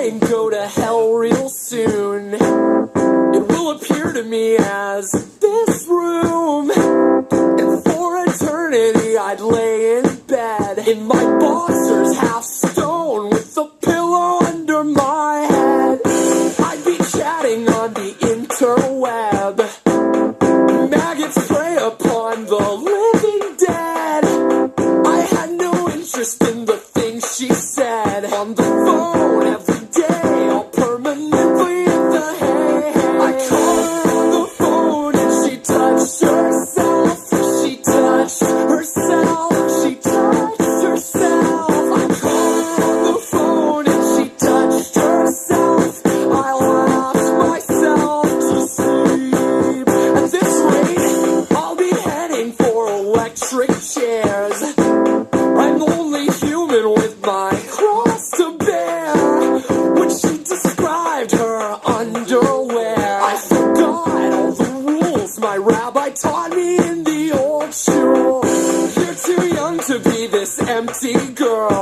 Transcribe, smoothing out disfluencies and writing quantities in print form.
die and go to hell real soon. It will appear to me as this room, and for eternity I'd lay in bed in my boxers, half stone, with a pillow under my head. I'd be chatting on the interweb. Maggots prey upon the living dead. I had no interest in the things she said on the phone every day, all permanently in the hay. I called her on the phone and she touched herself. She touched herself. She touched herself. I called her on the phone and she touched herself. I laughed myself to sleep. At this rate, I'll be heading for electric chairs. I'm only human with my cross to bear. When she described her underwear, I forgot all the rules my rabbi taught me in the old shul. You're too young to be this empty girl.